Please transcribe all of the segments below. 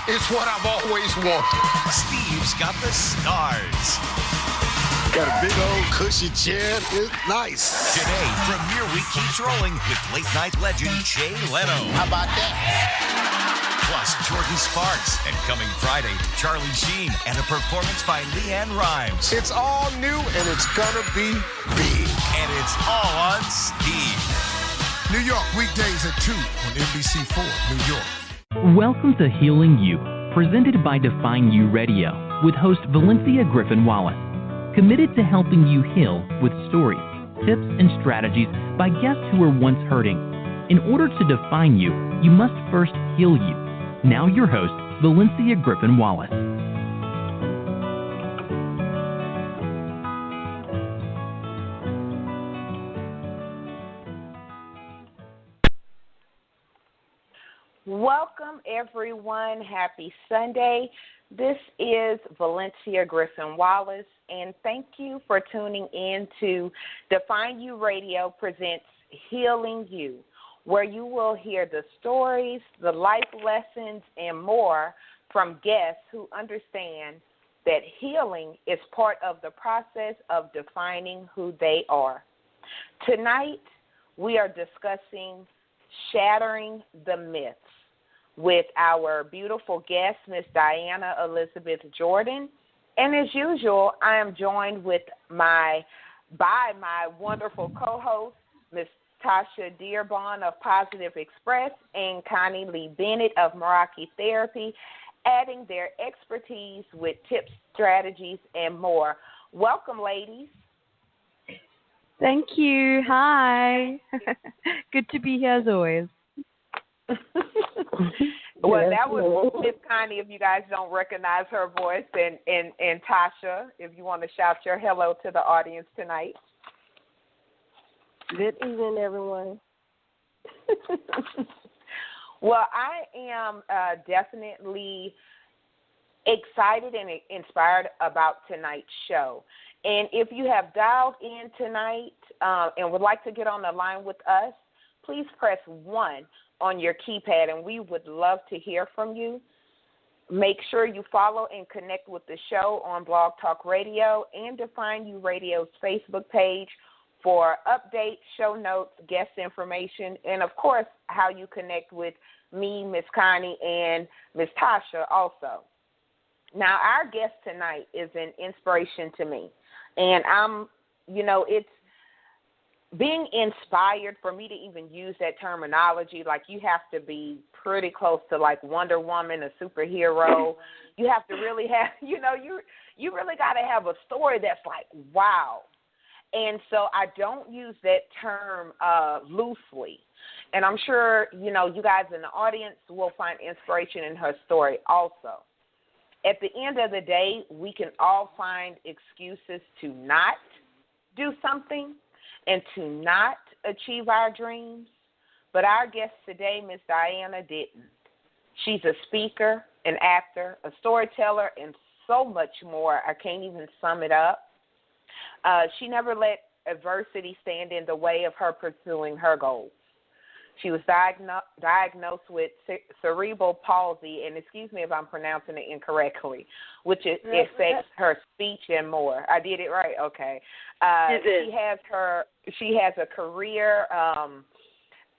It's what I've always wanted. Steve's got the stars. Got a big old cushy chair. It's nice. Today, Premiere Week keeps rolling with late-night legend Jay Leno. How about that? Plus Jordan Sparks. And coming Friday, Charlie Sheen and a performance by Leanne Rhymes. It's all new, and it's gonna be big. And it's all on Steve. New York, weekdays at 2 on NBC4, New York. Welcome to Healing You, presented by Define You Radio, with host Valencia Griffin-Wallace. Committed to helping you heal with stories, tips, and strategies by guests who were once hurting. In order to define you, you must first heal you. Now your host, Valencia Griffin-Wallace. Welcome, everyone. Happy Sunday. This is Valencia Griffin-Wallace, and thank you for tuning in to Define You Radio presents Healing You, where you will hear the stories, the life lessons, and more from guests who understand that healing is part of the process of defining who they are. Tonight, we are discussing Shattering the Myths with our beautiful guest, Miss Diana Elizabeth Jordan. And as usual, I am joined by my wonderful co-host, Miss Tasha Dearborn of Positive Express and Connie Lee Bennett of Meraki Therapy, adding their expertise with tips, strategies, and more. Welcome, ladies. Thank you. Hi. Good to be here as always. Well, that was Miss Connie, if you guys don't recognize her voice, and Tasha, if you want to shout your hello to the audience tonight. Good evening, everyone. Well, I am definitely excited and inspired about tonight's show. And if you have dialed in tonight and would like to get on the line with us, please press 1 on your keypad, and we would love to hear from you. Make sure you follow and connect with the show on Blog Talk Radio and Define You Radio's Facebook page for updates, show notes, guest information, and, of course, how you connect with me, Miss Connie, and Miss Tasha also. Now, our guest tonight is an inspiration to me, and it's being inspired, for me to even use that terminology, like you have to be pretty close to like Wonder Woman, a superhero. You have to really have, you really got to have a story that's like, wow. And so I don't use that term loosely. And I'm sure, you guys in the audience will find inspiration in her story also. At the end of the day, we can all find excuses to not do something and to not achieve our dreams. But our guest today, Miss Diana, didn't. She's a speaker, an actor, a storyteller, and so much more. I can't even sum it up. She never let adversity stand in the way of her pursuing her goals. She was diagnosed with cerebral palsy, and excuse me if I'm pronouncing it incorrectly, which affects her speech and more. I did it right? Okay. She has a career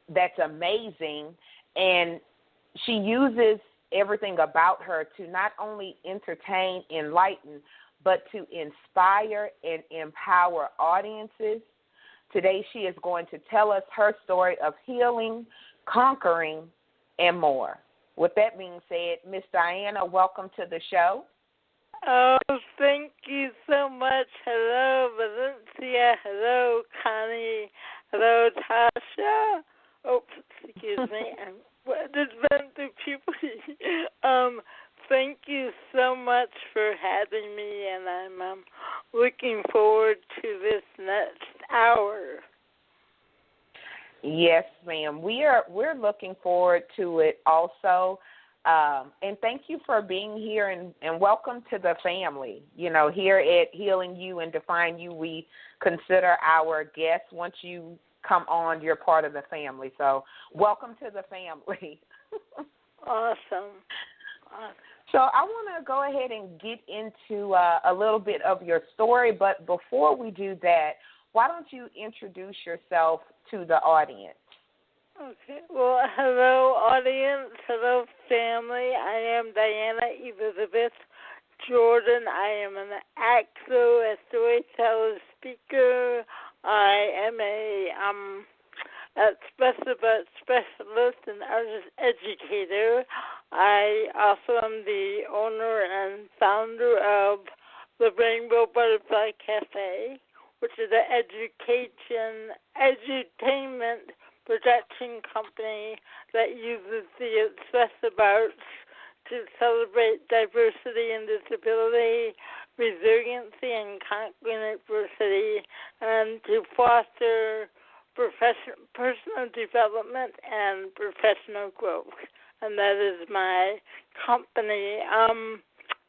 that's amazing, and she uses everything about her to not only entertain, enlighten, but to inspire and empower audiences. Today she is going to tell us her story of healing, conquering, and more. With that being said, Miss Diana, welcome to the show. Oh, thank you so much. Hello, Valencia. Hello, Connie. Hello, Tasha. Oh, excuse me. I just went through puberty. Thank you so much for having me, and I'm looking forward to this next hour. Yes, ma'am. We're looking forward to it also. And thank you for being here, and welcome to the family. Here at Healing You and Define You, we consider our guests, once you come on, you're part of the family. So welcome to the family. Awesome. So I want to go ahead and get into a little bit of your story, but before we do that, why don't you introduce yourself to the audience? Okay. Well, hello, audience. Hello, family. I am Diana Elizabeth Jordan. I am an actor, a storyteller, speaker. I am a specialist and artist educator. I also am the owner and founder of the Rainbow Butterfly Café, which is an edutainment production company that uses the expressive arts to celebrate diversity and disability, resiliency and conquering adversity, and to foster personal development and professional growth. And that is my company.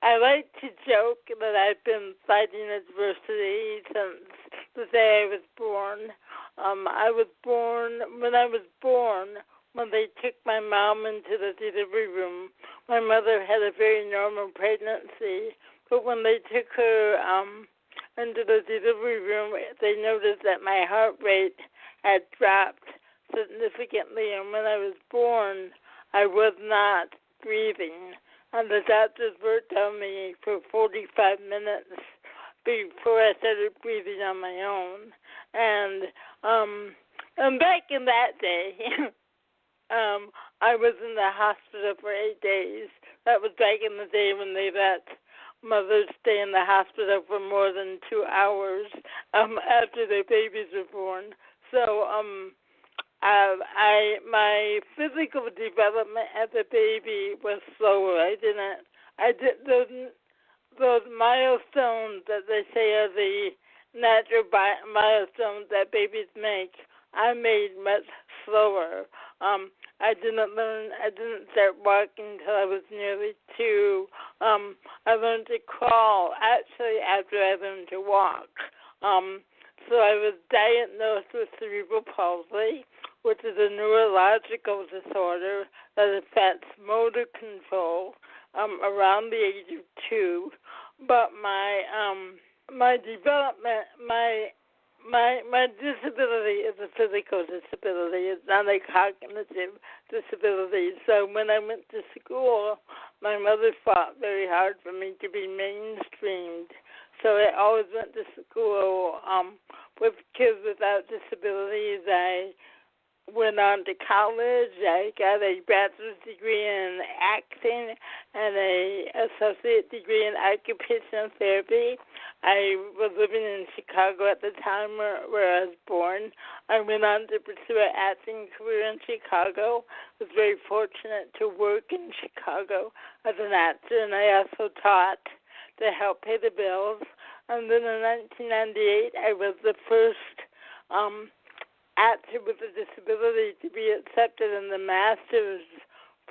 I like to joke that I've been fighting adversity since the day I was born. When they took my mom into the delivery room, my mother had a very normal pregnancy, but when they took her into the delivery room, they noticed that my heart rate had dropped significantly, and when I was born, I was not breathing, and the doctors worked on me for 45 minutes before I started breathing on my own. And back in that day, I was in the hospital for 8 days. That was back in the day when they let mothers stay in the hospital for more than 2 hours after their babies were born. So my physical development as a baby was slower. I did those milestones that they say are the natural milestones that babies make. I made much slower. I didn't start walking until I was nearly 2. I learned to crawl actually after I learned to walk. So I was diagnosed with cerebral palsy, which is a neurological disorder that affects motor control around the age of 2. But my development, my disability is a physical disability. It's not a cognitive disability. So when I went to school, my mother fought very hard for me to be mainstreamed. So I always went to school with kids without disabilities. I went on to college. I got a bachelor's degree in acting and an associate degree in occupational therapy. I was living in Chicago at the time where I was born. I went on to pursue an acting career in Chicago. I was very fortunate to work in Chicago as an actor, and I also taught to help pay the bills. And then in 1998, I was the first actor with a disability to be accepted in the master's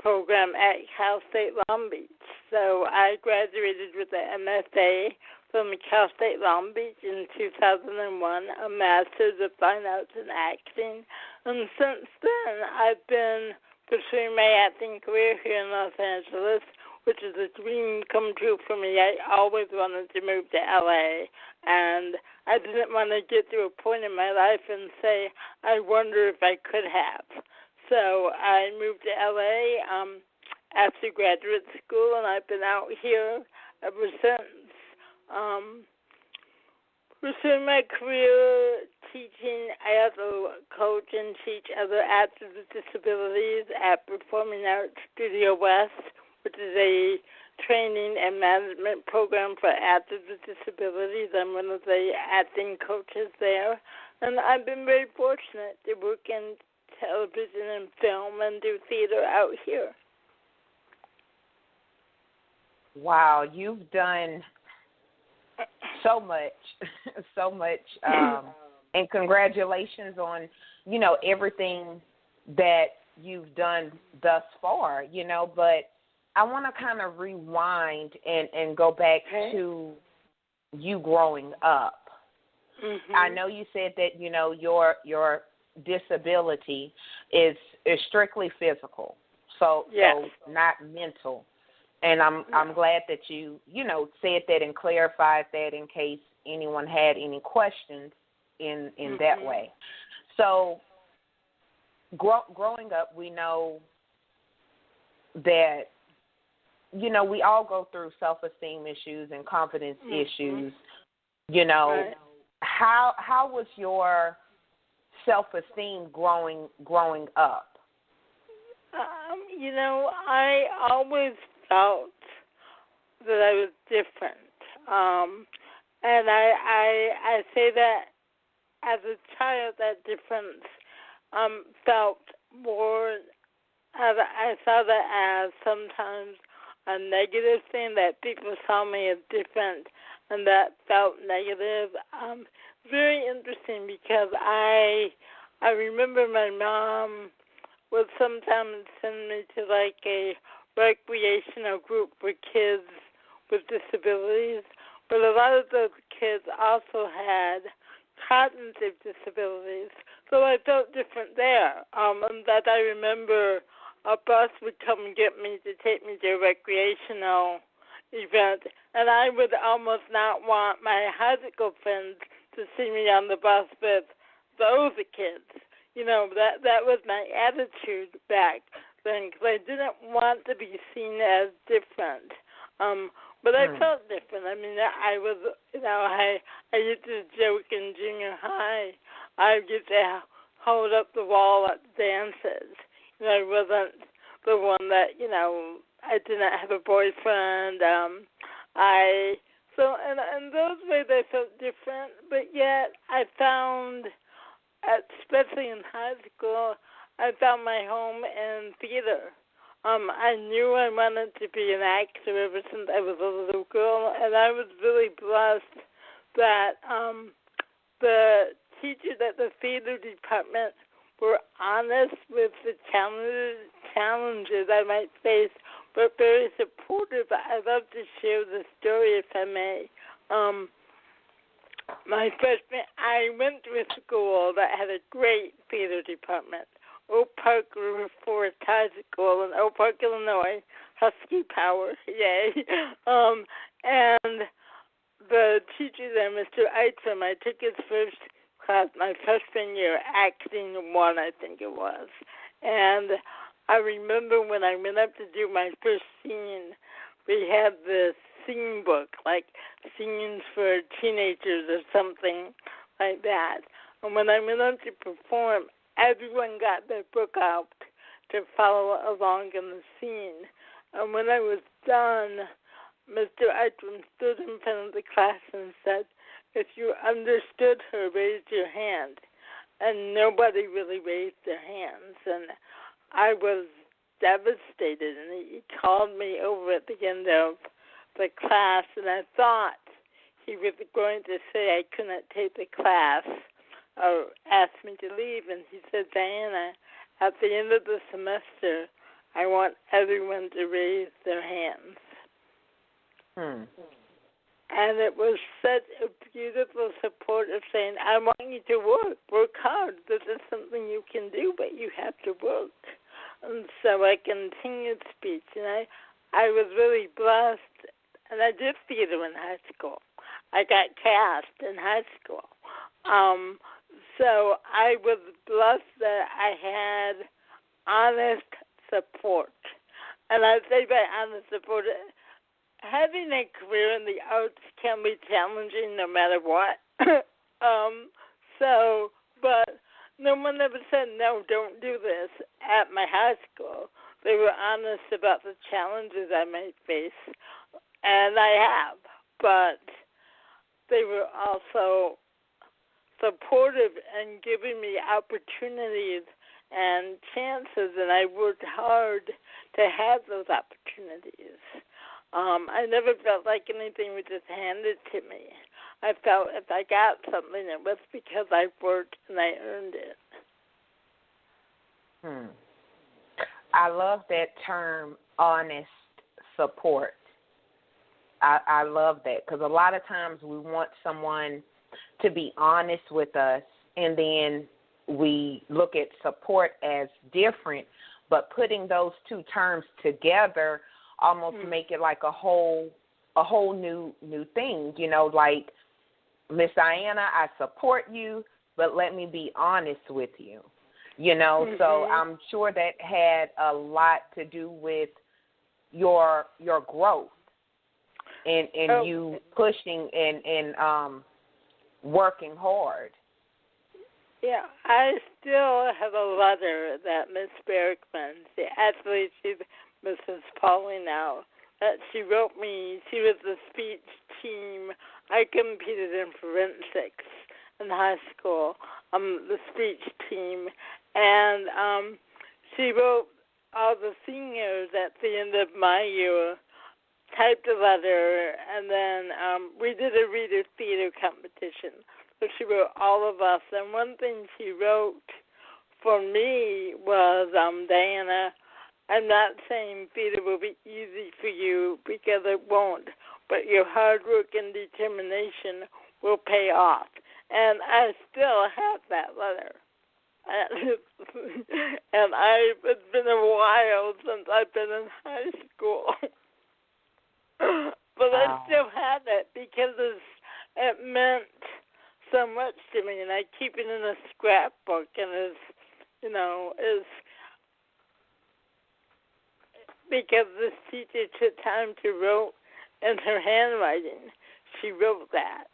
program at Cal State Long Beach. So I graduated with an MFA from Cal State Long Beach in 2001, a master's of fine arts in acting. And since then, I've been pursuing my acting career here in Los Angeles, which is a dream come true for me. I always wanted to move to L.A., and I didn't want to get to a point in my life and say, I wonder if I could have. So I moved to L.A. After graduate school, and I've been out here ever since. Pursuing my career teaching, I also coach and teach other actors with disabilities at Performing Arts Studio West, which is a training and management program for actors with disabilities. I'm one of the acting coaches there. And I've been very fortunate to work in television and film and do theater out here. Wow, you've done so much, and congratulations on, everything that you've done thus far, but I want to kind of rewind and go back to you growing up. Mm-hmm. I know you said that, your disability is strictly physical, so not mental. And I'm glad that you said that and clarified that in case anyone had any questions in that way. So growing up, we know that, we all go through self-esteem issues and confidence issues. Right. How was your self-esteem growing up? I always felt that I was different. And I say that as a child, that difference felt more, I saw that as sometimes a negative thing, that people saw me as different, and that felt negative. Very interesting, because I remember my mom would sometimes send me to like a recreational group for kids with disabilities, but a lot of those kids also had cognitive disabilities, so I felt different there. And that I remember a bus would come and get me to take me to a recreational event, and I would almost not want my high school friends to see me on the bus with those kids. That was my attitude back then, because I didn't want to be seen as different. But I felt different. I mean, I was, I used to joke in junior high. I used to hold up the wall at dances. I wasn't the one that, I didn't have a boyfriend. So in those ways I felt different, but yet I found, especially in high school, I found my home in theater. I knew I wanted to be an actor ever since I was a little girl, and I was really blessed that the teachers at the theater department were honest with the challenges I might face, but very supportive. I'd love to share the story, if I may. My freshman, I went to a school that had a great theater department. Oak Park River Forest High School in Oak Park, Illinois. Husky power, yay. And the teacher there, Mr. Eitram, I took his first class my freshman year, acting 1, I think it was. And I remember when I went up to do my first scene, we had this scene book, like scenes for teenagers or something like that. And when I went up to perform, everyone got their book out to follow along in the scene. And when I was done, Mr. Eitram stood in front of the class and said, "If you understood her, raise your hand." And nobody really raised their hands. And I was devastated. And he called me over at the end of the class, and I thought he was going to say I couldn't take the class or ask me to leave. And he said, "Diana, at the end of the semester, I want everyone to raise their hands." And it was such a beautiful support of saying, "I want you to work hard. This is something you can do, but you have to work." And so I continued speech, and I was really blessed. And I did theater in high school. I got cast in high school. So I was blessed that I had honest support. And I say by honest support, having a career in the arts can be challenging no matter what. But no one ever said, "No, don't do this" at my high school. They were honest about the challenges I might face, and I have. But they were also supportive and giving me opportunities and chances, and I worked hard to have those opportunities. I never felt like anything was just handed to me. I felt if I got something, it was because I worked and I earned it. I love that term, honest support. I love that, because a lot of times we want someone to be honest with us, and then we look at support as different, but putting those two terms together almost make it like a whole new thing, you know, like, Miss Diana, I support you, but let me be honest with you, you know. So I'm sure that had a lot to do with your growth and you pushing and working hard. Yeah, I still have a letter that Miss Bergman, she's Mrs. Pauling now, that she wrote me. She was the speech team. I competed in forensics in high school, the speech team, and she wrote all the seniors at the end of my year, typed a letter, and then we did a reader theater competition. So she wrote all of us, and one thing she wrote for me was, Diana, I'm not saying theater will be easy for you, because it won't, but your hard work and determination will pay off. And I still have that letter. And it's been a while since I've been in high school. But I still have it because it meant so much to me, and I keep it in a scrapbook, and it's, you know, is because this teacher took time to wrote in her handwriting. She wrote that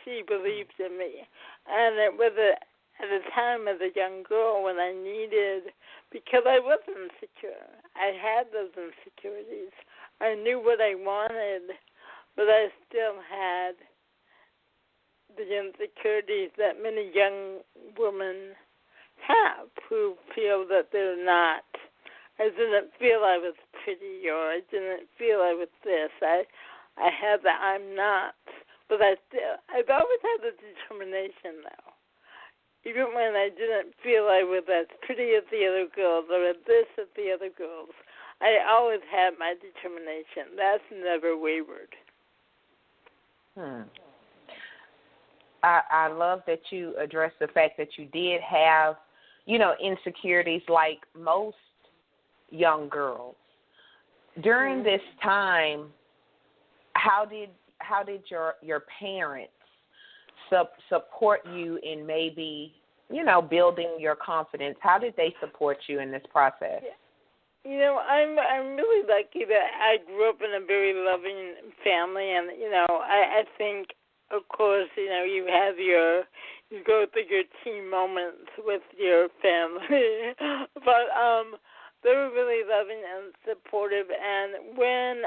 she believed in me, and it was at a time as a young girl when I needed, because I was insecure. I had those insecurities. I knew what I wanted, but I still had the insecurities that many young women have who feel that they're not. I didn't feel I was pretty, or I didn't feel I was this. I had that I'm not. But I've always had the determination, though. Even when I didn't feel I was as pretty as the other girls or as this as the other girls, I always had my determination. That's never wavered. I love that you addressed the fact that you did have, you know, insecurities like most young girls. During this time, how did your parents support you in maybe, you know, building your confidence? How did they support you in this process? You know, I'm really lucky that I grew up in a very loving family, and you know, I think, of course, you know, you go through your teen moments with your family, but they were really loving and supportive. And when,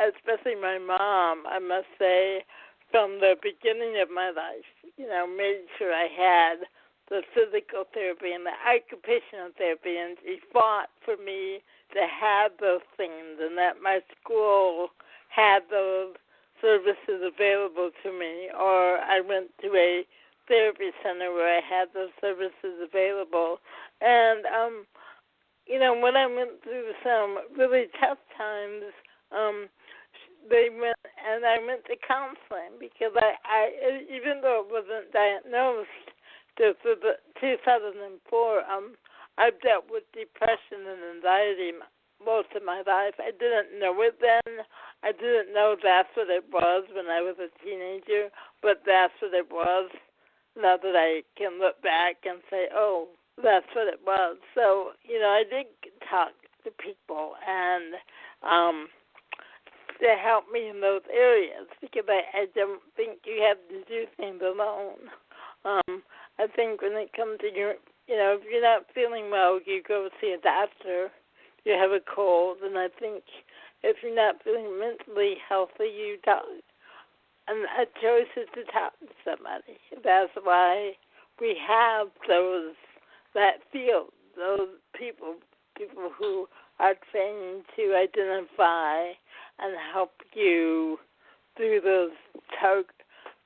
especially my mom, I must say, from the beginning of my life, you know, made sure I had the physical therapy and the occupational therapy, and she fought for me to have those things, and that my school had those services available to me, or I went to a therapy center where I had those services available. And, you know, when I went through some really tough times, I went to counseling, because I even though it wasn't diagnosed, till 2004, I've dealt with depression and anxiety most of my life. I didn't know it then. I didn't know that's what it was when I was a teenager, but that's what it was. Now that I can look back and say, oh, that's what it was. So, you know, I did talk to people and to help me in those areas, because I don't think you have to do things alone. I think when it comes to you know, if you're not feeling well, you go see a doctor. You have a cold, and I think if you're not feeling mentally healthy, you don't. And a choice is to talk to somebody. That's why we have that field, those people who are trained to identify and help you through those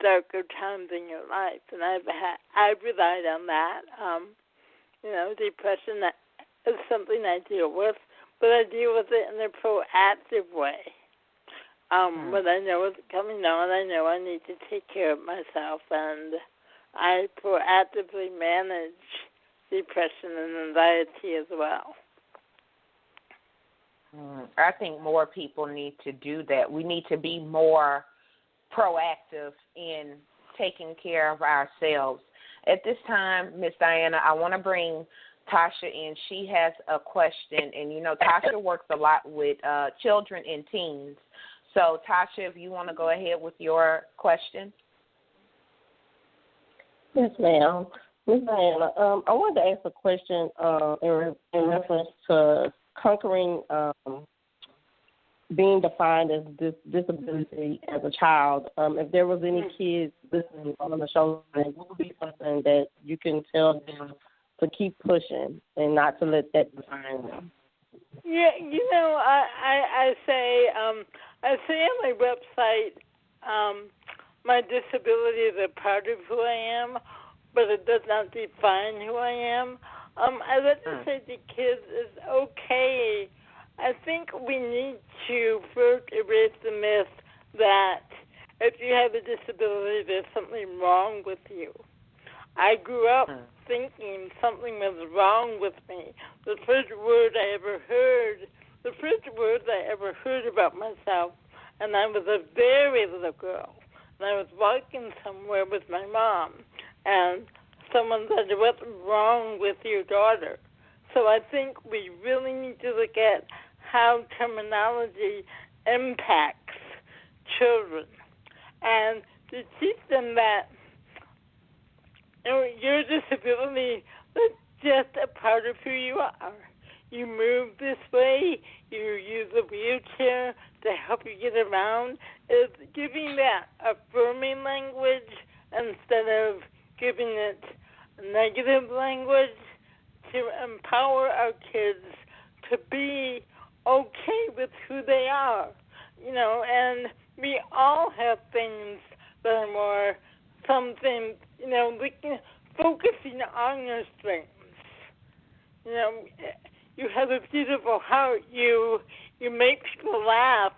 darker times in your life. And I've relied on that. You know, depression is something I deal with, but I deal with it in a proactive way. When I know it's coming on, I know I need to take care of myself, and I proactively manage depression and anxiety as well. I think more people need to do that. We need to be more proactive in taking care of ourselves. At this time, Miss Diana, I want to bring Tasha in. She has a question, and Tasha works a lot with children and teens. So, Tasha, if you want to go ahead with your question. Yes, ma'am. Ms. Diana, I wanted to ask a question in reference to conquering being defined as disability as a child. If there was any kids listening on the show, what would be something that you can tell them to keep pushing and not to let that define them? Yeah, I say on my website, my disability is a part of who I am, but it does not define who I am. I like to say to kids, it's okay. I think we need to first erase the myth that if you have a disability, there's something wrong with you. I grew up thinking something was wrong with me. The first words I ever heard about myself, and I was a very little girl, and I was walking somewhere with my mom, and someone said, "What's wrong with your daughter?" So I think we really need to look at how terminology impacts children, and to teach them that your disability is just a part of who you are. You move this way, you use a wheelchair to help you get around. It's giving that affirming language instead of giving it negative language to empower our kids to be okay with who they are. And we all have things that are more something, focusing on your strengths. You have a beautiful heart. You make people laugh,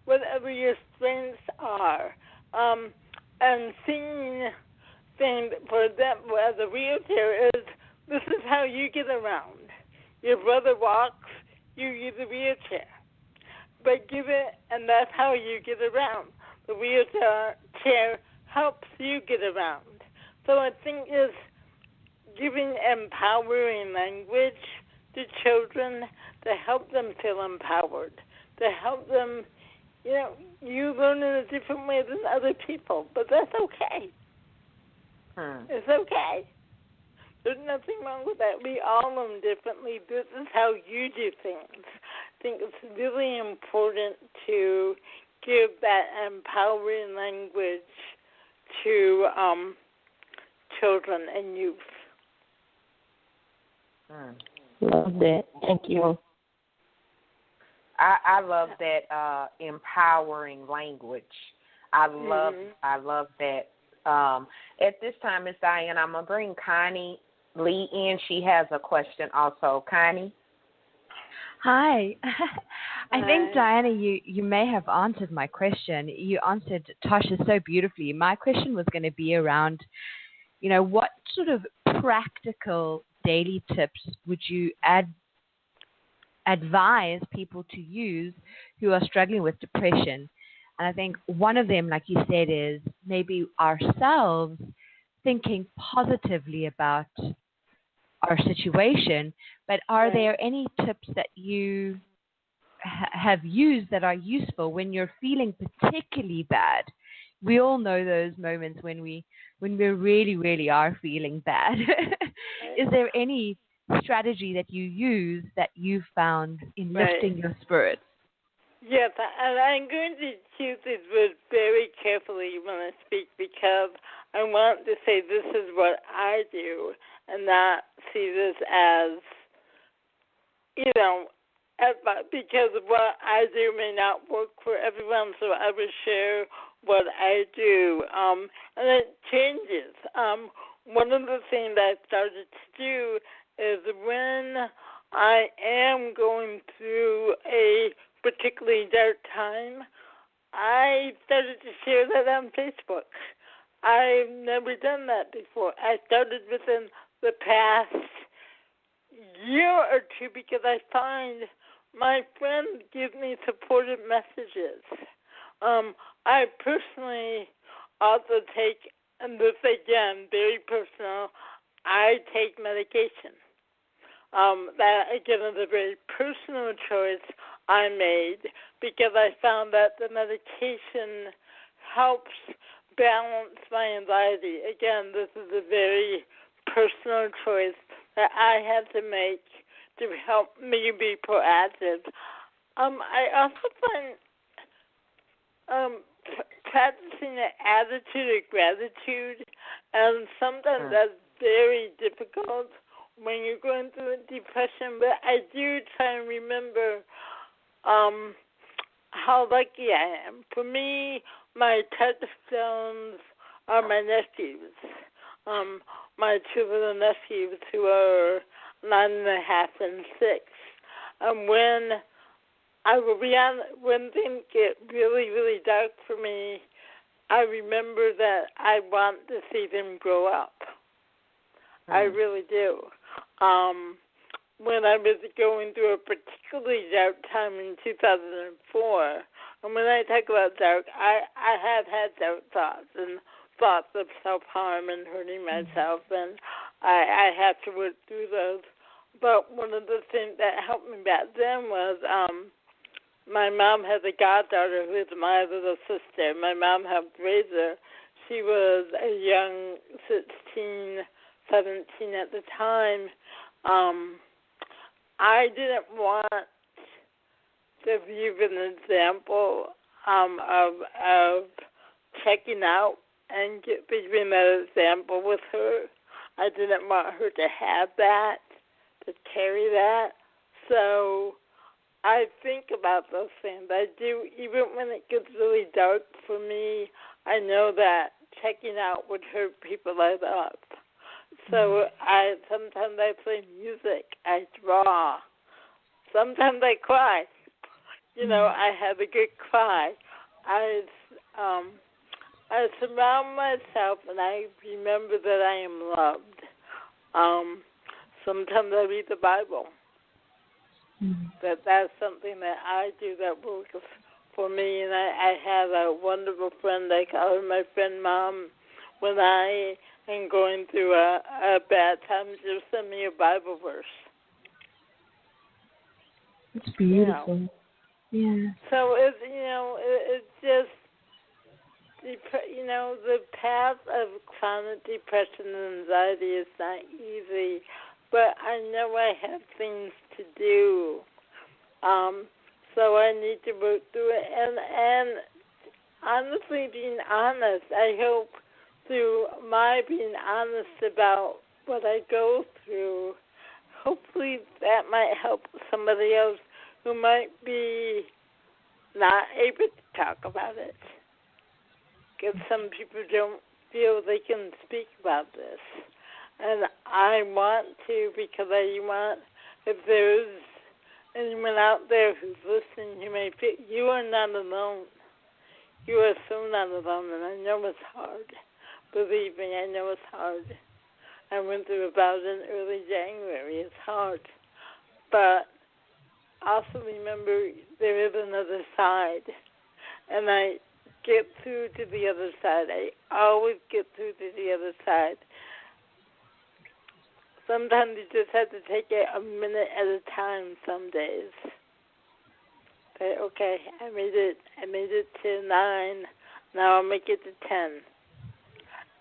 whatever your strengths are. And seeing things for them as a wheelchair is, this is how you get around. Your brother walks, you use a wheelchair. But and that's how you get around. The wheelchair helps you get around. So I think it's giving empowering language to children to help them feel empowered, to help them, you learn in a different way than other people, but that's okay. It's okay. There's nothing wrong with that. We all learn differently. This is how you do things. I think it's really important to give that empowering language to children and youth. Love that. Thank you. I love that empowering language. I love that. At this time, Ms. Diane, I'm going to bring Connie Lee in. She has a question also. Connie? Hi. I think, Diana, you may have answered my question. You answered Tasha so beautifully. My question was going to be around, what sort of practical daily tips would you advise people to use who are struggling with depression? And I think one of them, like you said, is maybe ourselves thinking positively about our situation. But are there any tips that you have used that are useful when you're feeling particularly bad? We all know those moments when we really, really are feeling bad. Is there any strategy that you use that you found in lifting your spirits? Yes, and I'm going to choose these words very carefully when I speak because I want to say this is what I do and not see this as, because what I do may not work for everyone, so I will share what I do. And it changes. One of the things I started to do is when I am going through a particularly dark time, I started to share that on Facebook. I've never done that before. I started within the past year or two because I find my friends give me supportive messages. I personally also take, and this again, very personal, I take medication. That, again, is a very personal choice I made because I found that the medication helps balance my anxiety. Again, this is a very personal choice that I had to make to help me be proactive. I also find practicing the attitude of gratitude, and sometimes that's very difficult when you're going through a depression, but I do try and remember how lucky I am. For me, my touchstones are my nephews, my two little nephews who are 9.5 and 6. And when when things get really, really dark for me, I remember that I want to see them grow up. I really do. When I was going through a particularly dark time in 2004, and when I talk about dark, I have had dark thoughts and thoughts of self-harm and hurting myself, and I have to work through those. But one of the things that helped me back then was my mom has a goddaughter who is my little sister. My mom helped raise her. She was a young 16, 17 at the time. I didn't want to view an example of checking out and being that example with her. I didn't want her to have that, to carry that. So I think about those things. I do, even when it gets really dark for me, I know that checking out would hurt people I love. So sometimes I play music, I draw, sometimes I cry. I have a good cry. I surround myself and I remember that I am loved. Sometimes I read the Bible. That's something that I do that works for me, and I have a wonderful friend. I call her my friend Mom. When I am going through a bad time, she'll send me a Bible verse. It's beautiful. Yeah. So it's just the path of chronic depression and anxiety is not easy, but I know I have things to do. So I need to work through it. And honestly, being honest, I hope through my being honest about what I go through, hopefully that might help somebody else who might be not able to talk about it. Because some people don't feel they can speak about this. And I want to, because I want, if there's anyone out there who's listening, you may feel you are not alone. You are so not alone, and I know it's hard. Believe me, I know it's hard. I went through about in early January. It's hard. But also remember there is another side. And I get through to the other side. I always get through to the other side. Sometimes you just have to take it a minute at a time some days. Say, okay, I made it to 9. Now I'll make it to 10.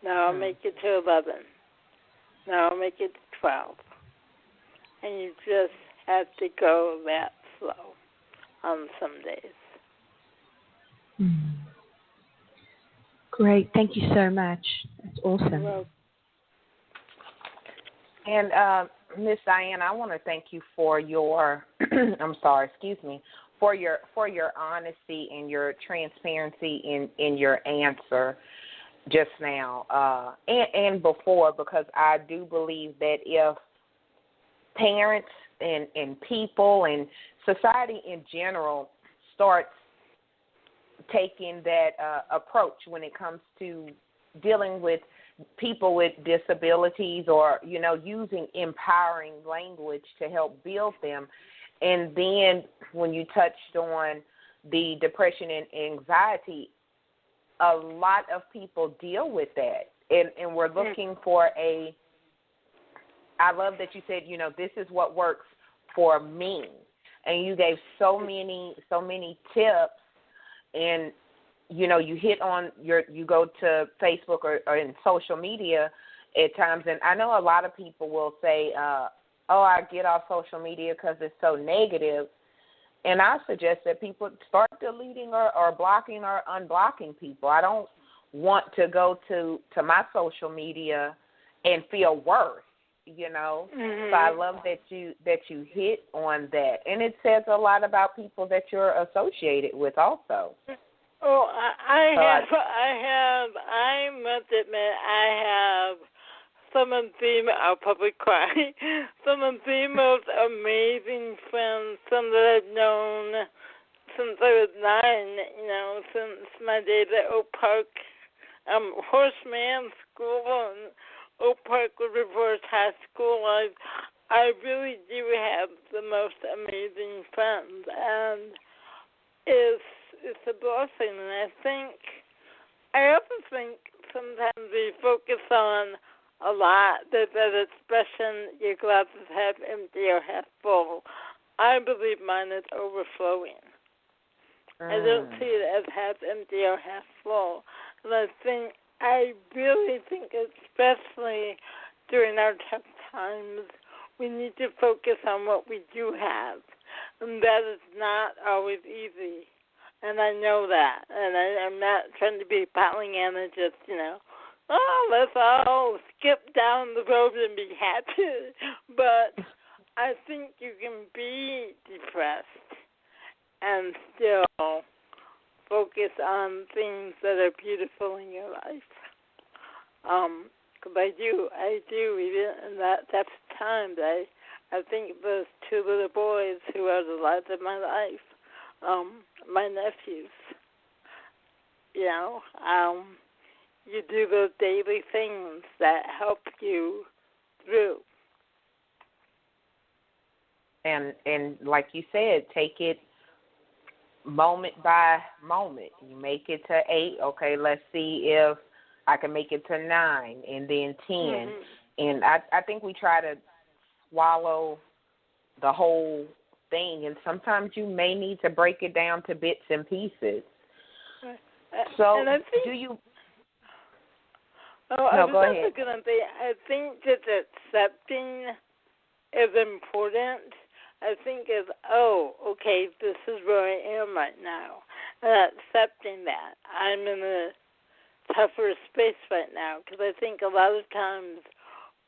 Now I'll make it to 11. Now I'll make it to 12. And you just have to go that slow on some days. Great. Thank you so much. That's awesome. Well, and Miss Diane, I want to thank you for your for your honesty and your transparency in your answer just now and before, because I do believe that if parents and people and society in general starts taking that approach when it comes to dealing with people with disabilities, or using empowering language to help build them, And then when you touched on the depression and anxiety, a lot of people deal with that. And we're looking for I love that you said, this is what works for me. And you gave so many tips, and you hit on you go to Facebook or in social media at times, and I know a lot of people will say, I get off social media because it's so negative. And I suggest that people start deleting or blocking or unblocking people. I don't want to go to my social media and feel worse, So I love that you hit on that. And it says a lot about people that you're associated with also. Oh, I must admit, I have some of the most amazing friends, some that I've known since I was 9, since my days at Oak Park, Horseman School and Oak Park River High School. I really do have the most amazing friends, and it's a blessing. And I also think sometimes we focus on a lot, that expression, your glasses half empty or half full. I believe mine is overflowing. I don't see it as half empty or half full. And I really think, especially during our tough times, we need to focus on what we do have. And that is not always easy. And I know that. And I'm not trying to be Pollyanna, just, let's all skip down the road and be happy. But I think you can be depressed and still focus on things that are beautiful in your life. Because I do. Even in that time, I think of those two little boys who are the light of my life, my nephews. You do those daily things that help you through. And like you said, take it moment by moment. You make it to 8. Okay, let's see if I can make it to 9, and then 10. And I think we try to swallow the whole thing, and sometimes you may need to break it down to bits and pieces. So do you... I was also going to say, I think that accepting is important. I think okay, this is where I am right now. And accepting that. I'm in a tougher space right now, because I think a lot of times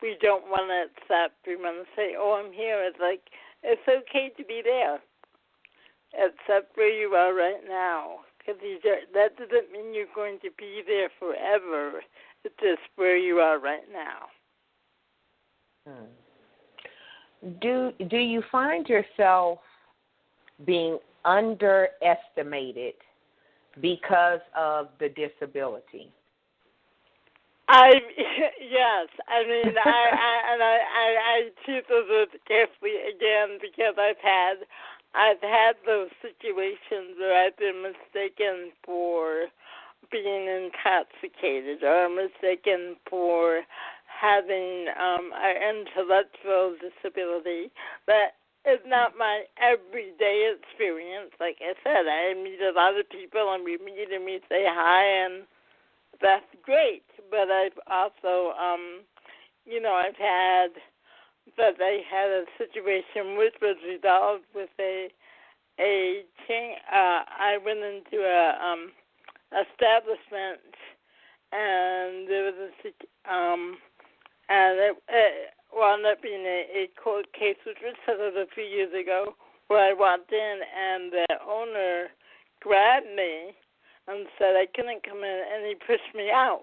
we don't want to accept. We want to say, I'm here. It's like, it's okay to be there. Accept where you are right now. Because that doesn't mean you're going to be there forever. It's just where you are right now. Do you find yourself being underestimated because of the disability? Yes. I mean, I choose those carefully again, because I've had those situations where I've been mistaken for being intoxicated, or mistaken for having an intellectual disability. But it's not my everyday experience. Like I said, I meet a lot of people, and we meet and we say hi, and that's great. But I've also, I had a situation which was resolved with I went into a establishment, and there was and it wound up being a court case which was settled a few years ago, where I walked in and the owner grabbed me and said I couldn't come in, and he pushed me out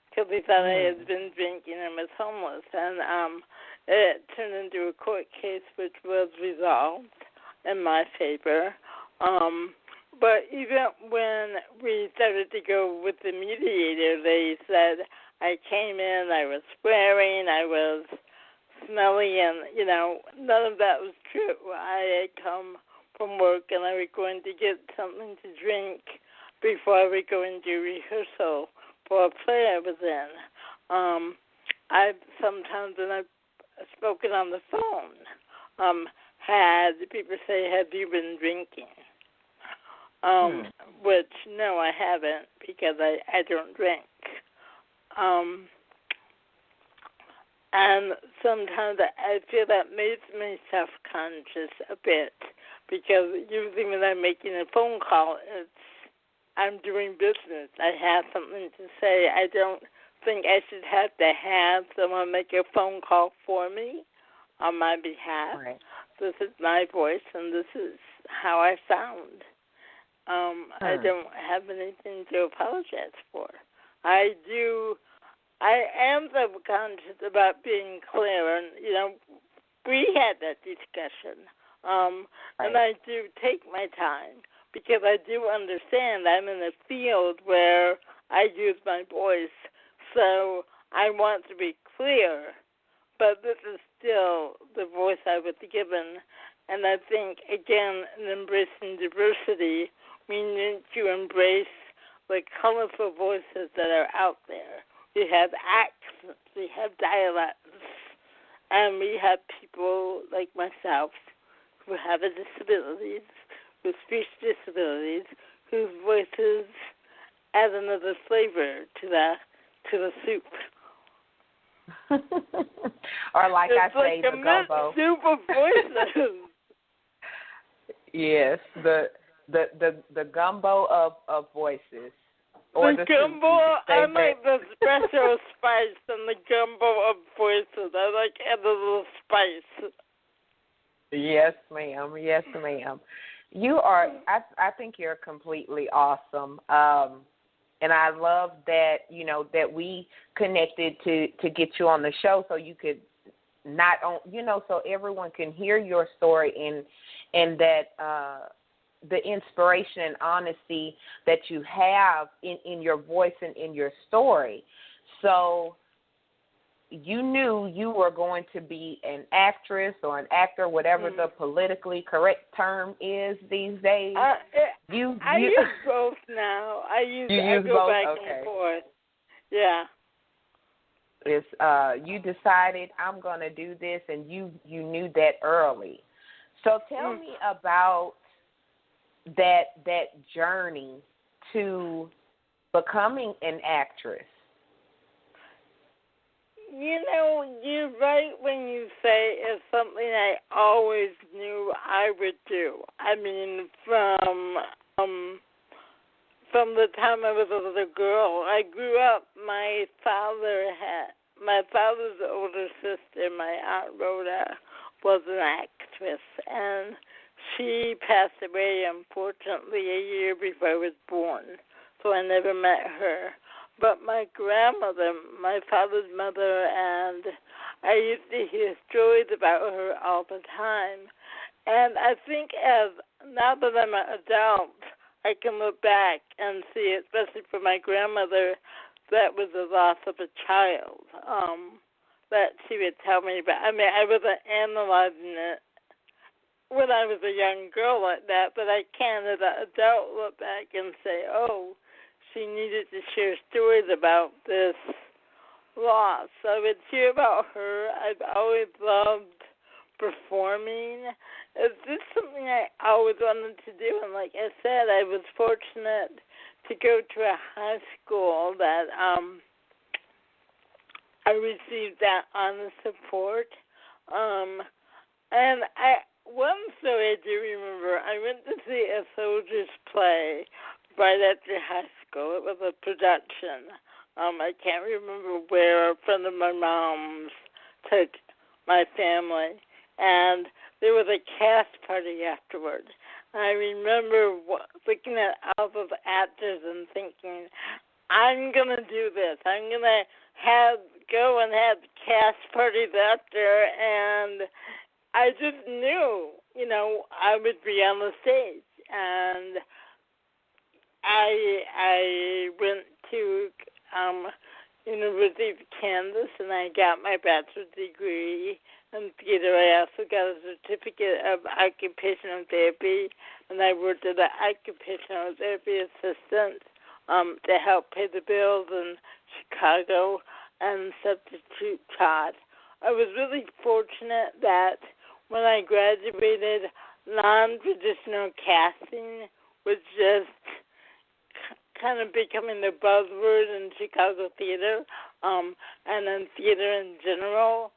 because he thought I had been drinking and was homeless. And it turned into a court case which was resolved in my favor. But even when we started to go with the mediator, they said I came in, I was swearing, I was smelly, and, none of that was true. I had come from work, and I was going to get something to drink before I would go into rehearsal for a play I was in. I've sometimes, when I've spoken on the phone, had people say, "Have you been drinking?" Which, no, I haven't, because I don't drink. And sometimes I feel that makes me self-conscious a bit, because usually when I'm making a phone call, I'm doing business. I have something to say. I don't think I should have to have someone make a phone call for me on my behalf. Right. This is my voice, and this is how I sound. I don't have anything to apologize for. I am self-conscious about being clear, and, we had that discussion. And I do take my time, because I do understand I'm in a field where I use my voice, so I want to be clear, but this is still the voice I was given. And I think, again, in embracing diversity, we need to embrace the colorful voices that are out there. We have accents, we have dialects, and we have people like myself who have disabilities, with speech disabilities, whose voices add another flavor to the soup. Or like it's I say, like the gumbo. Soup of voices. Yes, the gumbo of voices. Or the gumbo, I like the special spice and the gumbo of voices. I like a little spice. Yes, ma'am. Yes, ma'am. You are. I think you're completely awesome. And I love that that we connected to get you on the show, so you could so everyone can hear your story and that the inspiration and honesty that you have in your voice and in your story. So you knew you were going to be an actress or an actor, whatever the politically correct term is these days. I use both now. I go both? back Okay. and forth. Yeah. It's you decided I'm going to do this, and you knew that early. So tell me about that journey to becoming an actress. You're right when you say it's something I always knew I would do. I mean, from the time I was a little girl, I grew up. My father's older sister, my Aunt Rhoda, was an actress, and she passed away, unfortunately, a year before I was born, so I never met her. But my grandmother, my father's mother, and I used to hear stories about her all the time. And I think now that I'm an adult, I can look back and see, especially for my grandmother, that was the loss of a child that she would tell me about. I mean, I wasn't analyzing it when I was a young girl like that, but I can, as an adult, look back and say, oh, she needed to share stories about this loss. So I would hear about her. I've always loved performing. It's just something I always wanted to do. And like I said, I was fortunate to go to a high school that I received that honor support. And one story I do remember, I went to see a soldier's play right after high school. It was a production. I can't remember where. A friend of my mom's took my family, and there was a cast party afterward. I remember looking at all those actors and thinking, I'm going to do this. I'm going to go and have cast parties after, and I just knew, I would be on the stage. And I went to University of Kansas, and I got my bachelor's degree in theater. I also got a certificate of occupational therapy, and I worked as an occupational therapy assistant to help pay the bills in Chicago and substitute taught. I was really fortunate that when I graduated, non-traditional casting was just kind of becoming the buzzword in Chicago theater, and in theater in general.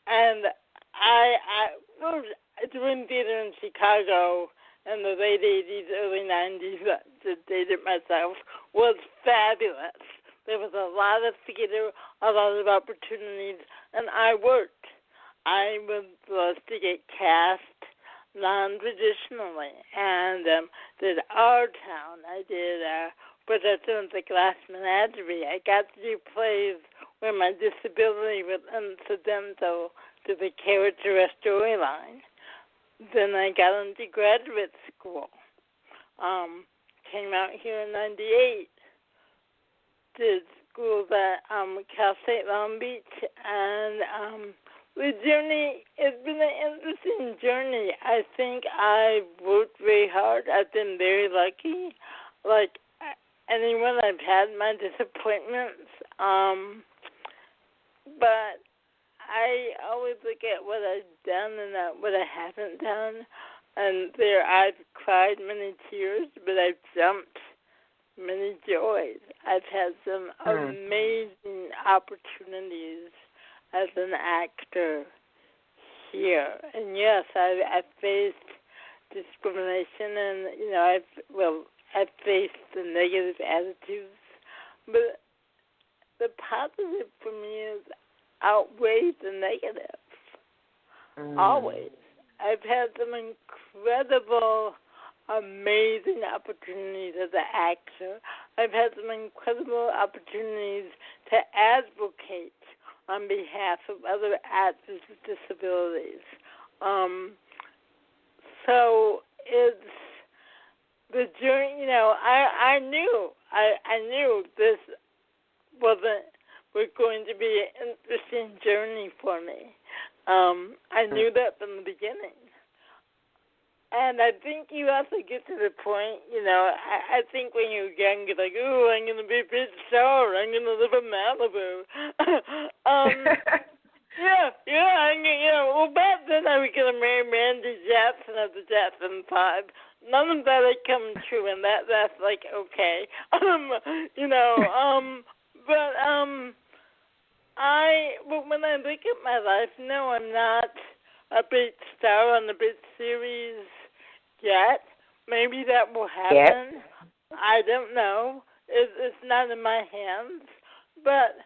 And I was doing theater in Chicago in the late 80s, early 90s, just dated myself, was fabulous. There was a lot of theater, a lot of opportunities, and I worked. I was blessed to get cast non-traditionally, and did Our Town. I did Production of the Glass Menagerie. I got to do plays where my disability was incidental to the character or storyline. Then I got into graduate school. Came out here in 98. Did school at Cal State Long Beach, and the journey, it's been an interesting journey. I think I've worked very hard. I've been very lucky. Like anyone, I've had my disappointments. But I always look at what I've done and not what I haven't done. And there I've cried many tears, but I've jumped many joys. I've had some amazing opportunities as an actor here. And yes, I've faced discrimination, and I've faced the negative attitudes, but the positive for me is outweighs the negative. Always. I've had some incredible, amazing opportunities as an actor. I've had some incredible opportunities to advocate on behalf of other actors with disabilities. So it's the journey. I knew this was going to be an interesting journey for me. I knew that from the beginning. And I think you also get to the point, I think when you're young, you're like, ooh, I'm going to be a big star. I'm going to live in Malibu. Well, back then I was going to marry Randy Jackson of the Jackson 5. None of that had come true, and that's like, okay. But when I look at my life, no, I'm not a big star on the big series yet. Maybe that will happen. Yep. I don't know. It's not in my hands. But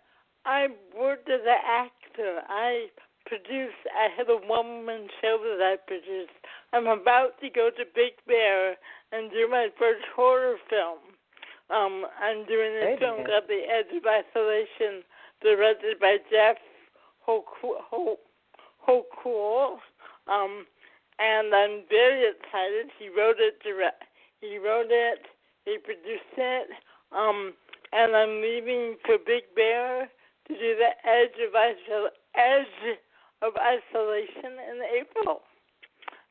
I worked as an actor. I had a one-woman show that I produced. I'm about to go to Big Bear and do my first horror film. I'm doing a film called The Edge of Isolation, directed by Jeff Hochul. And I'm very excited. He wrote it, he produced it, and I'm leaving for Big Bear to do The Edge of Isolation in April.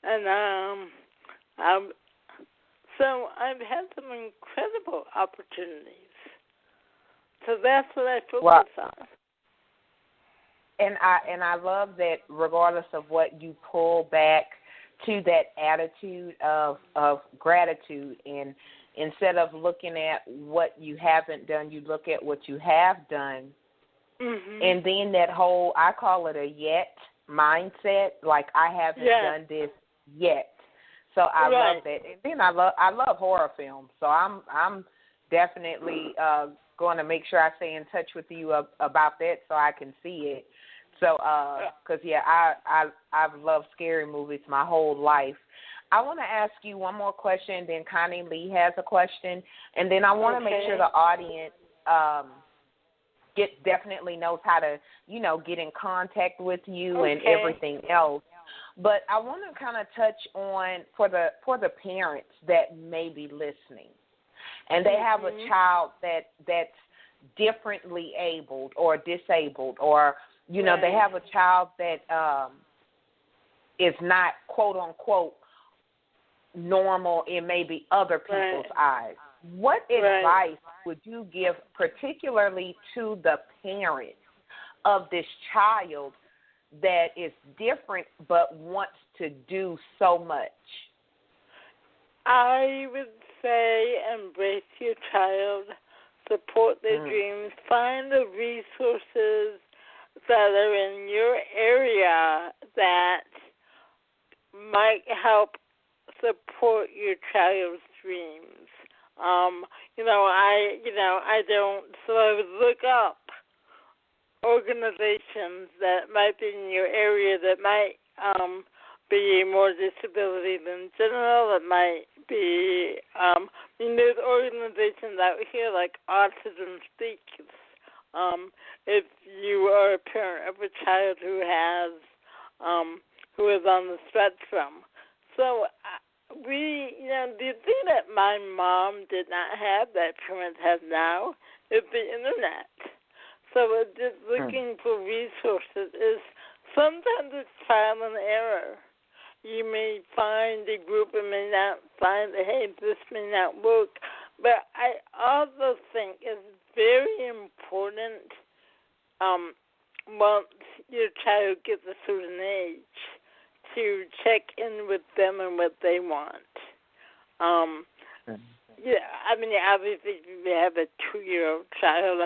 And so I've had some incredible opportunities. So that's what I focus on. And I love that regardless of what you pull back to that attitude of gratitude, and instead of looking at what you haven't done, you look at what you have done. Mm-hmm. And then that whole, I call it a yet mindset, like I haven't done this yet. So I love that. And then I love horror films. So I'm definitely going to make sure I stay in touch with you about that so I can see it. So, because I've loved scary movies my whole life. I want to ask you one more question. Then Connie Lee has a question, and then I want to make sure the audience definitely knows how to, get in contact with you and everything else. But I want to kind of touch on for the parents that may be listening, and they have a child that's differently abled or disabled, or, you know, they have a child that is not, quote unquote, normal in maybe other people's eyes. What advice would you give particularly to the parents of this child that is different but wants to do so much? I would say embrace your child, support their dreams, find the resources that are in your area that might help support your child's dreams. I don't sort of look up organizations that might be in your area that might be more disability than general. That might be, there's organizations out here like Autism Speaks. If you are a parent of a child who is on the spectrum. So the thing that my mom did not have that parents have now is the internet. So just looking for resources is sometimes it's trial and error. You may find a group and may not find that, hey, this may not work. But I also think it's very important once your child gets a certain age to check in with them and what they want. Obviously, if you have a 2-year-old child,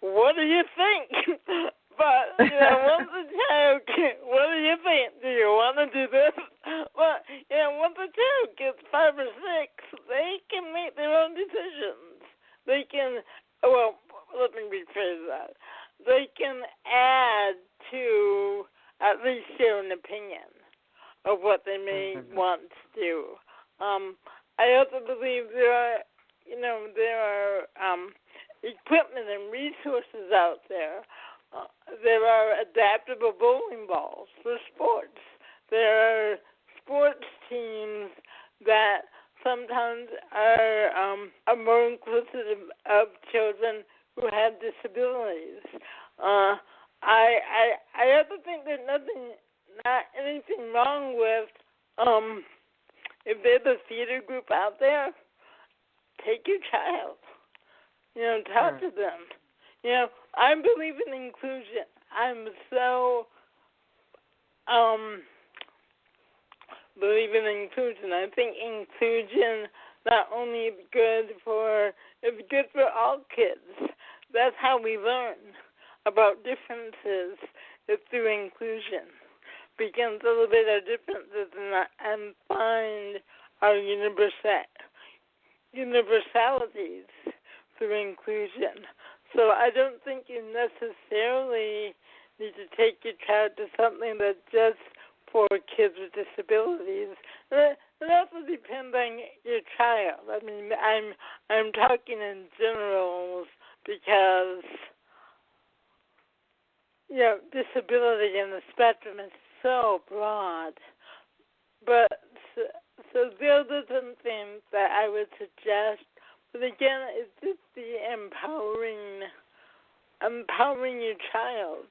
what do you think? But, once the child what do you think? Do you want to do this? Well, once the child gets 5 or 6, they can make their own decisions. They can, let me rephrase that. They can add to at least share an opinion of what they may want to do. I also believe there are equipment and resources out there. There are adaptable bowling balls for sports. There are sports teams that sometimes are more inclusive of children who have disabilities. I also think there's not anything wrong with if there's a theater group out there, take your child. Talk to them. I believe in inclusion. I'm so believe in inclusion. I think inclusion not only is good it's good for all kids. That's how we learn about differences, is through inclusion. We can celebrate our differences and find our universalities through inclusion. So I don't think you necessarily need to take your child to something that's just for kids with disabilities. It also depends on your child. I mean, I'm talking in generals because disability in the spectrum is so broad. But so those are some things that I would suggest. But again, it's just the empowering your child.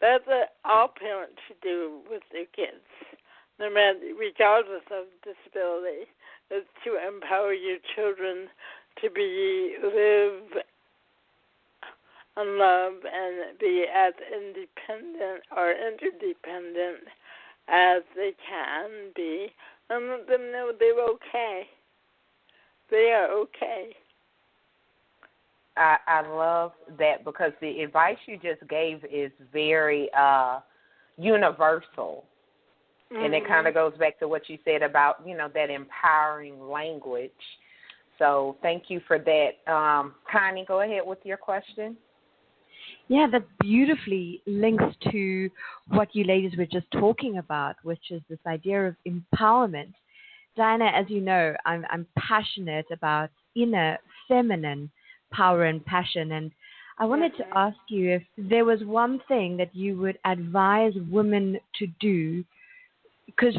That's what all parents should do with their kids, regardless of disability, is to empower your children to live and love and be as independent or interdependent as they can be, and let them know they're okay. They are okay. I love that, because the advice you just gave is very universal. And it kind of goes back to what you said about, that empowering language. So thank you for that. Connie, go ahead with your question. Yeah, that beautifully links to what you ladies were just talking about, which is this idea of empowerment. Diana, as you know, I'm passionate about inner feminine power and passion, and I wanted to ask you if there was one thing that you would advise women to do, because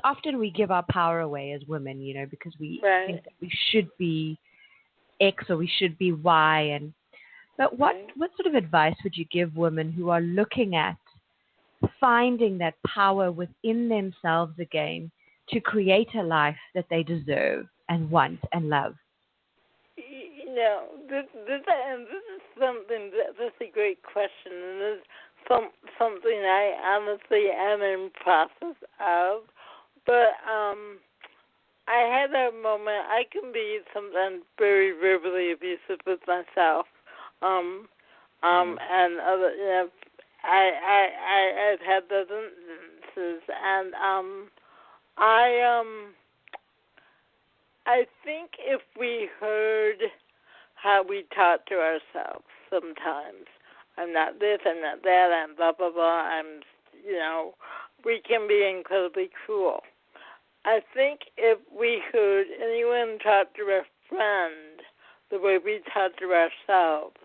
often we give our power away as women, because we think that we should be X or we should be Y, and But what sort of advice would you give women who are looking at finding that power within themselves again to create a life that they deserve and want and love? You know, this is something that's a great question, and it's something I honestly am in process of. But I had a moment. I can be sometimes very verbally abusive with myself, and other. You know, I've had those instances, and I think if we heard how we talk to ourselves sometimes, I'm not this, I'm not that, I'm blah, blah, blah, we can be incredibly cruel. I think if we heard anyone talk to a friend the way we talk to ourselves,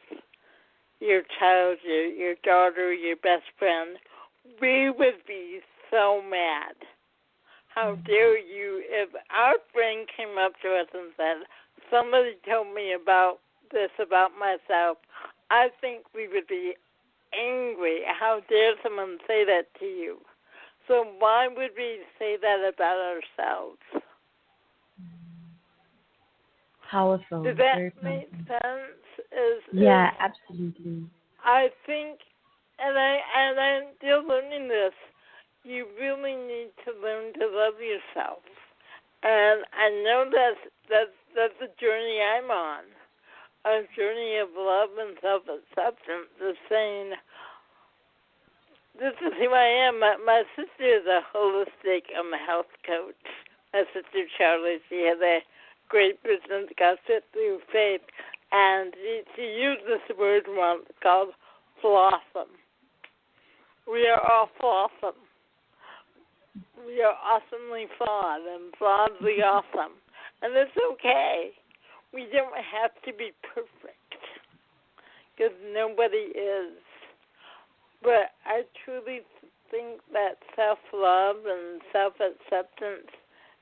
your child, your daughter, your best friend, we would be so mad. How dare you? If our friend came up to us and said, somebody told me about this about myself, I think we would be angry. How dare someone say that to you? So why would we say that about ourselves? Powerful. Does that make sense? Yeah, absolutely. I think, and I'm still learning this, you really need to learn to love yourself. And I know that's the journey I'm on, a journey of love and self-acceptance, of saying, this is who I am. My sister is a holistic health coach. My sister Charlie, she has a great business, got fit through faith, and she used this word once called blossom. We are all blossom. We are awesomely flawed and flawedly awesome. And it's okay. We don't have to be perfect because nobody is. But I truly think that self-love and self-acceptance,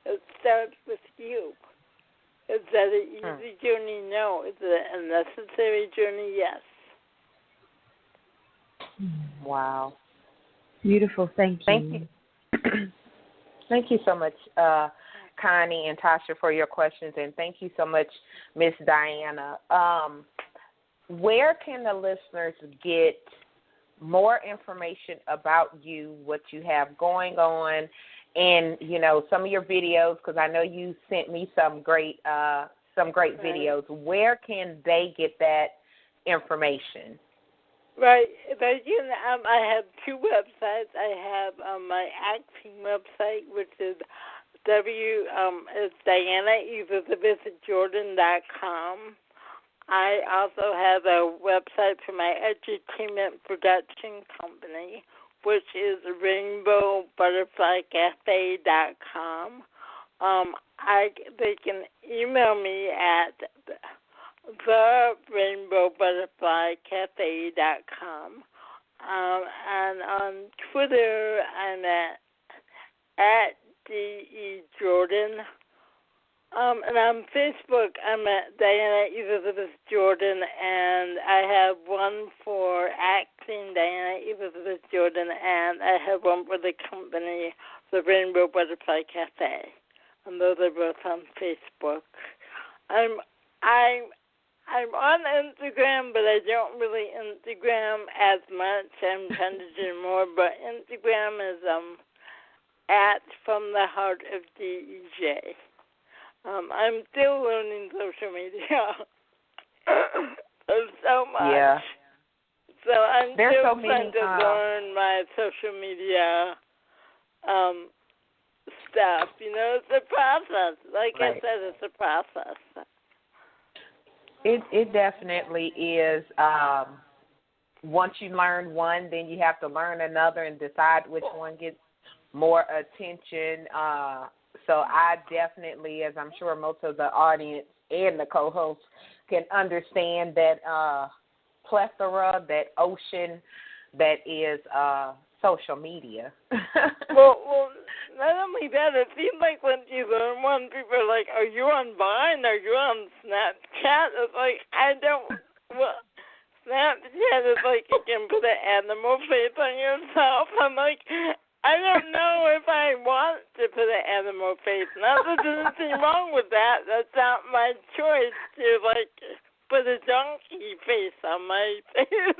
it starts with you. Is that an easy journey? No. Is it a necessary journey? Yes. Wow. Beautiful. Thank you. Thank you. Thank you so much, Connie and Tasha, for your questions, and thank you so much, Miss Diana. Where can the listeners get more information about you, what you have going on, and some of your videos? Because I know you sent me some great videos. Where can they get that information? Right. I have two websites. I have my acting website, which is DianaElizabethJordan.com. I also have a website for my edutainment production company, which is Rainbow Butterfly Café.com. They can email me at TheRainbowButterflyCafe.com. And on Twitter, I'm at DeJordan. And on Facebook, I'm at Diana Elizabeth Jordan, and I have one for acting, Diana Elizabeth Jordan, and I have one for the company, the Rainbow Butterfly Café. And those are both on Facebook. I'm on Instagram, but I don't really Instagram as much. I'm trying to do more, but Instagram is at From the Heart of DEJ. I'm still learning social media. So much. Yeah. So I'm There's still so trying many, to learn my social media stuff. It's a process. Like right. I said, it's a process. It definitely is. Once you learn one, then you have to learn another and decide which one gets more attention. So I definitely, as I'm sure most of the audience and the co-hosts can understand that plethora, that ocean that is social media. Well, not only that, it seems like when you learn one, people are like, are you on Vine? Are you on Snapchat? It's like, Snapchat is like you can put an animal face on yourself. I'm like, I don't know if I want to put an animal face. Not that there's anything wrong with that. That's not my choice to, like, put a donkey face on my face.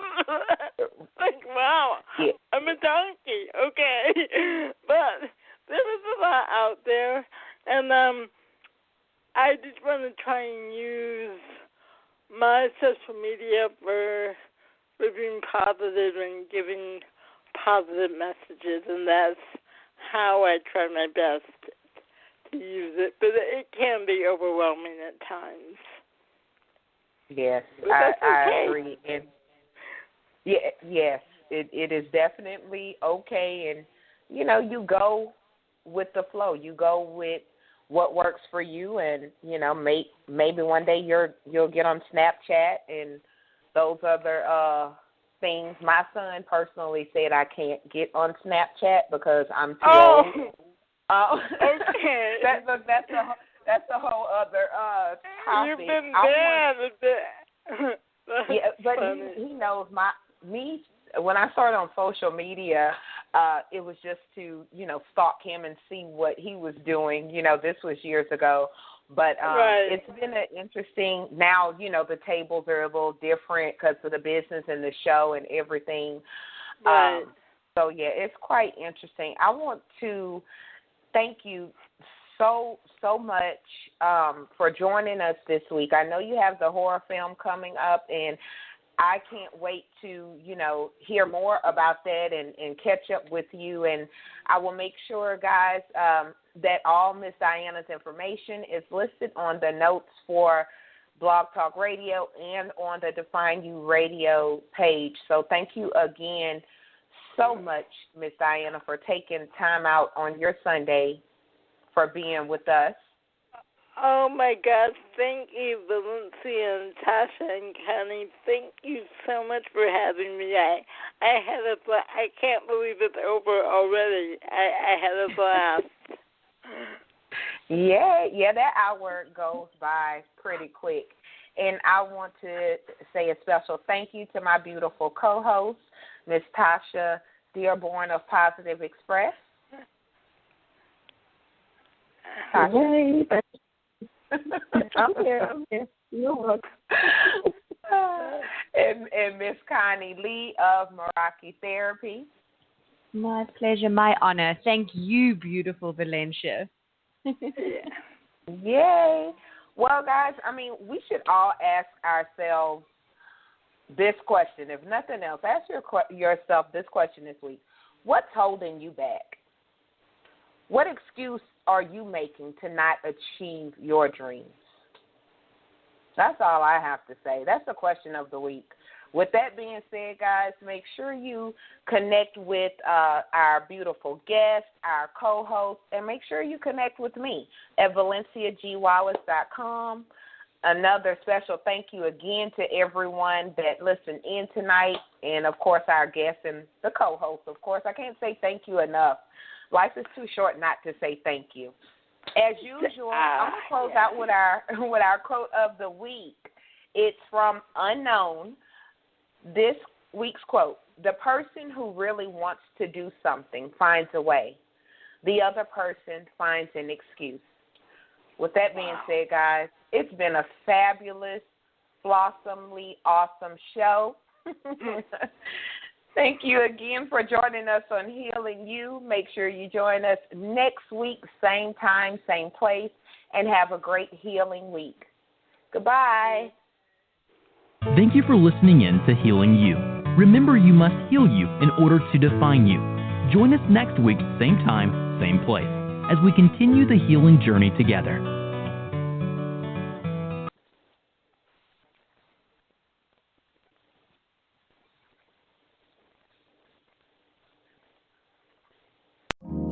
Like, wow, yeah. I'm a donkey. Okay. But there is a lot out there. And I just want to try and use my social media for being positive and giving positive messages, and that's how I try my best to use it. But it can be overwhelming at times. Yes, I agree. And yes, it is definitely okay. And, you know, you go with the flow. You go with what works for you. And, you know, maybe one day you'll get on Snapchat and those other things. My son personally said I can't get on Snapchat because I'm too old. Okay. That's a whole other topic. You've been bad a bit. Yeah, but he knows me. When I started on social media, it was just to, you know, stalk him and see what he was doing. You know, this was years ago. But It's been an interesting, now, you know, the tables are a little different because of the business and the show and everything. Right. So, yeah, it's quite interesting. I want to thank you so much for joining us this week. I know you have the horror film coming up, and I can't wait to, you know, hear more about that and catch up with you. And I will make sure, guys, that all Miss Diana's information is listed on the notes for Blog Talk Radio and on the Define You Radio page. So thank you again so much, Miss Diana, for taking time out on your Sunday for being with us. Oh, my God. Thank you, Valencia and Tasha and Connie. Thank you so much for having me. I can't believe it's over already. I had a blast. Yeah, that hour goes by pretty quick. And I want to say a special thank you to my beautiful co-host, Miss Tasha Dearborn of Positive Express. Tasha. I'm here. You're welcome. And Miss Connie Lee of Meraki Therapy. My pleasure, my honor. Thank you, beautiful Valencia. Yay. Well, guys, I mean, we should all ask ourselves this question. If nothing else, ask yourself this question this week. What's holding you back? What excuse are you making to not achieve your dreams? That's all I have to say. That's the question of the week. With that being said, guys, make sure you connect with our beautiful guest, our co-host, and make sure you connect with me at valenciagwallace.com. Another special thank you again to everyone that listened in tonight, and, of course, our guests and the co-host. Of course, I can't say thank you enough. Life is too short not to say thank you. As usual, I'm going to close out with our quote of the week. It's from Unknown. This week's quote: the person who really wants to do something finds a way. The other person finds an excuse. With that being said, guys, it's been a fabulous, blossomly awesome show. Thank you again for joining us on Healing You. Make sure you join us next week, same time, same place, and have a great healing week. Goodbye. Thank you for listening in to Healing You. Remember, you must heal you in order to define you. Join us next week, same time, same place, as we continue the healing journey together.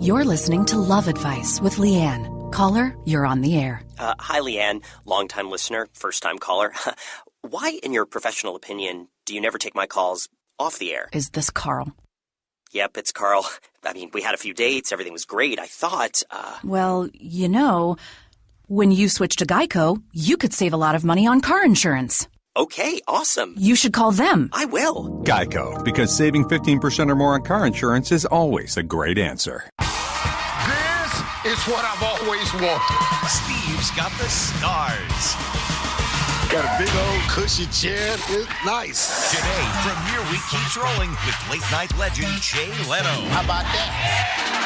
You're listening to Love Advice with Leanne. Caller, you're on the air. Hi, Leanne. Long-time listener, first-time caller. Why, in your professional opinion, do you never take my calls off the air? Is this Carl? Yep, it's Carl. I mean, we had a few dates. Everything was great. I thought, Well, you know, when you switch to Geico, you could save a lot of money on car insurance. Okay, awesome. You should call them. I will. Geico, because saving 15% or more on car insurance is always a great answer. This is what I've always wanted. Steve's got the stars. Got a big old cushy chair. It's nice. Today, Premiere Week keeps rolling with late-night legend Jay Leno. How about that?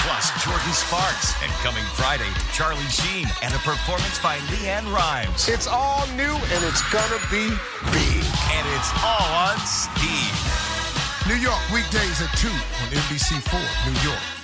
Plus Jordan Sparks. And coming Friday, Charlie Sheen and a performance by Leanne Rimes. It's all new and it's gonna be big. And it's all on Steve. New York, weekdays at 2 on NBC4, New York.